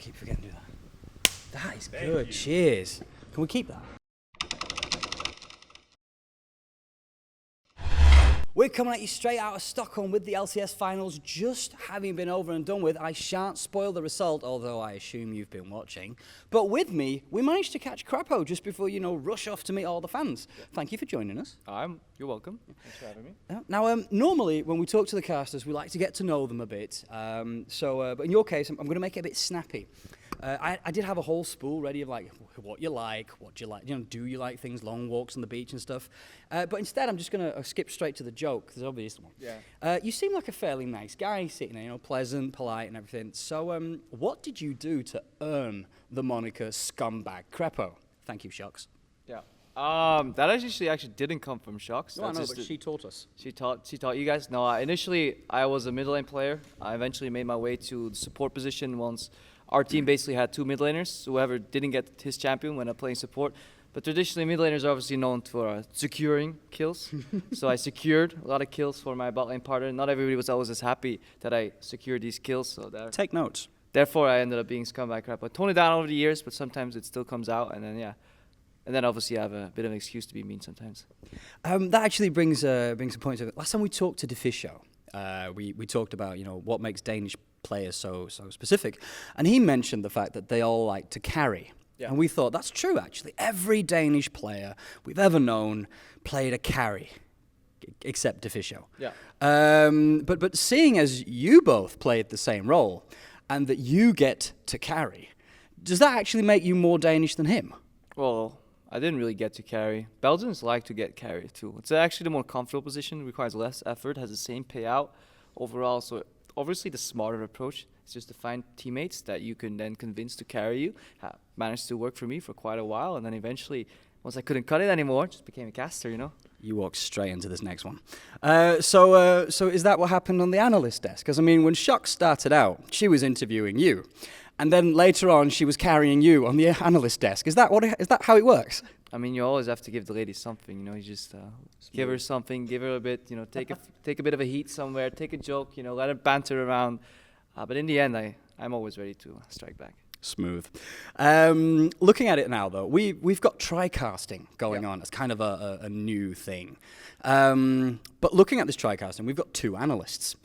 keep forgetting to do that. That is good. Cheers. Can we keep that? We're coming at you straight out of Stockholm with the LCS finals just having been over and done with. I shan't spoil the result, although I assume you've been watching. But with me, we managed to catch Krepo just before, rush off to meet all the fans. Yeah. Thank you for joining us. You're welcome. Thanks for having me. Now, normally when we talk to the casters, we like to get to know them a bit. But in your case, I'm going to make it a bit snappy. I did have a whole spool ready of like what you like, do you like things, long walks on the beach and stuff. But instead, I'm just going to skip straight to the joke. There's obvious one. Yeah. You seem like a fairly nice guy, sitting there, pleasant, polite, and everything. So, what did you do to earn the moniker Scumbag Krepo? Thank you, Shocks. Yeah. That actually didn't come from Shocks. No, I know, but she taught us. She taught you guys. No, initially I was a mid lane player. I eventually made my way to the support position once our team basically had two mid laners. Whoever didn't get his champion when playing support. But traditionally, mid laners are obviously known for securing kills. So I secured a lot of kills for my bot lane partner. Not everybody was always as happy that I secured these kills. So take notes. Therefore, I ended up being Scumbag Krepo. I toned it down over the years, but sometimes it still comes out. And then, And then obviously I have a bit of an excuse to be mean sometimes. That actually brings a point to it. Last time we talked to Deficio, we talked about what makes Danish players so specific, and he mentioned the fact that they all like to carry. Yeah. And we thought that's true actually. Every Danish player we've ever known played a carry, except Deficio. Yeah. But seeing as you both played the same role, and that you get to carry, does that actually make you more Danish than him? Well, I didn't really get to carry. Belgians like to get carried too. It's actually the more comfortable position, requires less effort, has the same payout overall. So obviously the smarter approach is just to find teammates that you can then convince to carry you. Managed to work for me for quite a while, and then eventually, once I couldn't cut it anymore, just became a caster, You walked straight into this next one. So is that what happened on the analyst desk? Because, when Shock started out, she was interviewing you. And then later on, she was carrying you on the analyst desk. Is that how it works? You always have to give the lady something. You just give her something, give her a bit. Take a bit of a heat somewhere, take a joke. Let her banter around. But in the end, I'm always ready to strike back. Smooth. Looking at it now, though, we've got TryCasting going on. It's kind of a new thing. But looking at this TryCasting, we've got two analysts.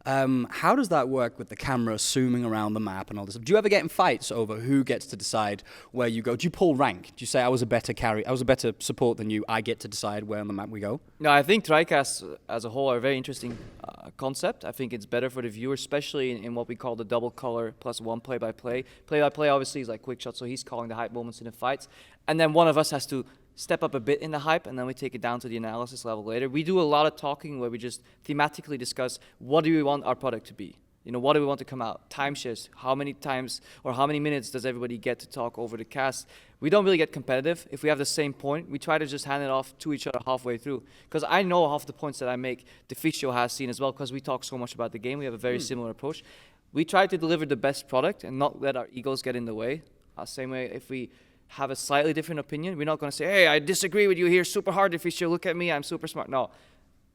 How does that work with the camera zooming around the map and all this? Do you ever get in fights over who gets to decide where you go? Do you pull rank? Do you say I was a better support than you, I get to decide where on the map we go? No, I think TryCast as a whole are a very interesting concept. I think it's better for the viewer, especially in what we call the double color plus one play-by-play. Play-by-play obviously is like quick shot, so he's calling the hype moments in the fights. And then one of us has to step up a bit in the hype, and then we take it down to the analysis level later. We do a lot of talking where we just thematically discuss what do we want our product to be. What do we want to come out? Timeshares, how many times or how many minutes does everybody get to talk over the cast? We don't really get competitive. If we have the same point, we try to just hand it off to each other halfway through. Because I know half the points that I make, Deficio has seen as well, because we talk so much about the game. We have a very similar approach. We try to deliver the best product and not let our egos get in the way. Same way, if we have a slightly different opinion, we're not going to say, hey, I disagree with you here super hard, Deficio, look at me, I'm super smart. No.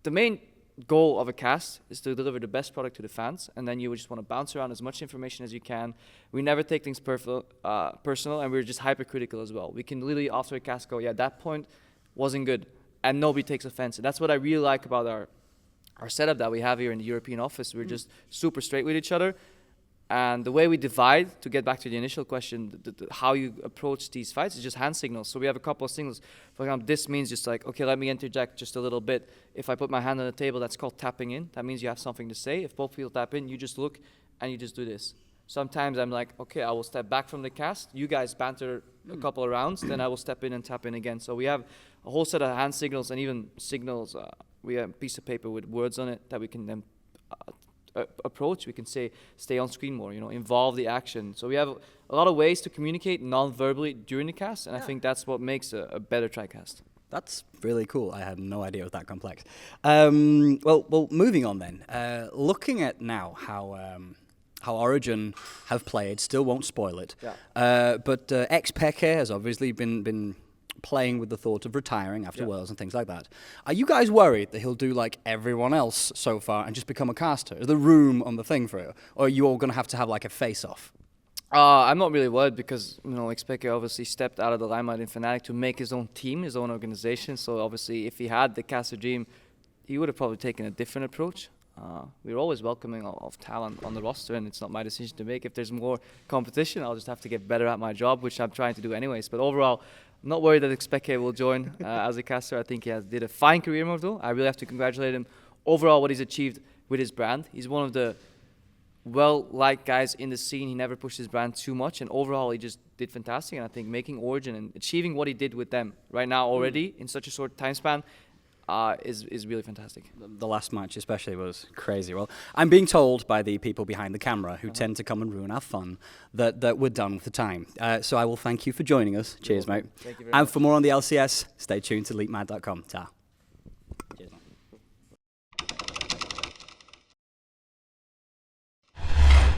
The main goal of a cast is to deliver the best product to the fans, and then you just want to bounce around as much information as you can. We never take things personal, and we're just hypercritical as well. We can literally after a cast go, yeah, that point wasn't good, and nobody takes offense. And that's what I really like about our setup that we have here in the European office. We're just super straight with each other. And the way we divide, to get back to the initial question, how you approach these fights is just hand signals. So we have a couple of signals. For example, this means just like, okay, let me interject just a little bit. If I put my hand on the table, that's called tapping in. That means you have something to say. If both people tap in, you just look and you just do this. Sometimes I'm like, okay, I will step back from the cast. You guys banter a couple of rounds, then I will step in and tap in again. So we have a whole set of hand signals and even signals. We have a piece of paper with words on it that we can then approach. We can say stay on screen more, involve the action. So we have a lot of ways to communicate non-verbally during the cast, and I think that's what makes a better TryCast. That's really cool. I had no idea it was that complex. Well, moving on then. Looking at now how Origin have played, still won't spoil it. Yeah. But ex-Peke has obviously been playing with the thought of retiring after Worlds and things like that. Are you guys worried that he'll do like everyone else so far and just become a caster? Is there room on the thing for it? Or are you all going to have like a face-off? I'm not really worried because, Xpeke obviously stepped out of the limelight in Fnatic to make his own team, his own organization. So obviously, if he had the caster dream, he would have probably taken a different approach. We're always welcoming of talent on the roster, and it's not my decision to make. If there's more competition, I'll just have to get better at my job, which I'm trying to do anyways. But overall, I'm not worried that Xpeke will join as a caster. I think he did a fine career move, though. I really have to congratulate him overall what he's achieved with his brand. He's one of the well-liked guys in the scene. He never pushed his brand too much, and overall he just did fantastic. And I think making Origin and achieving what he did with them right now already in such a short time span is really fantastic. The last match especially was crazy. Well, I'm being told by the people behind the camera who tend to come and ruin our fun that we're done with the time. So I will thank you for joining us. Cheers, mate. Thank you very and much. for more on the LCS, stay tuned to leapmad.com. Ta.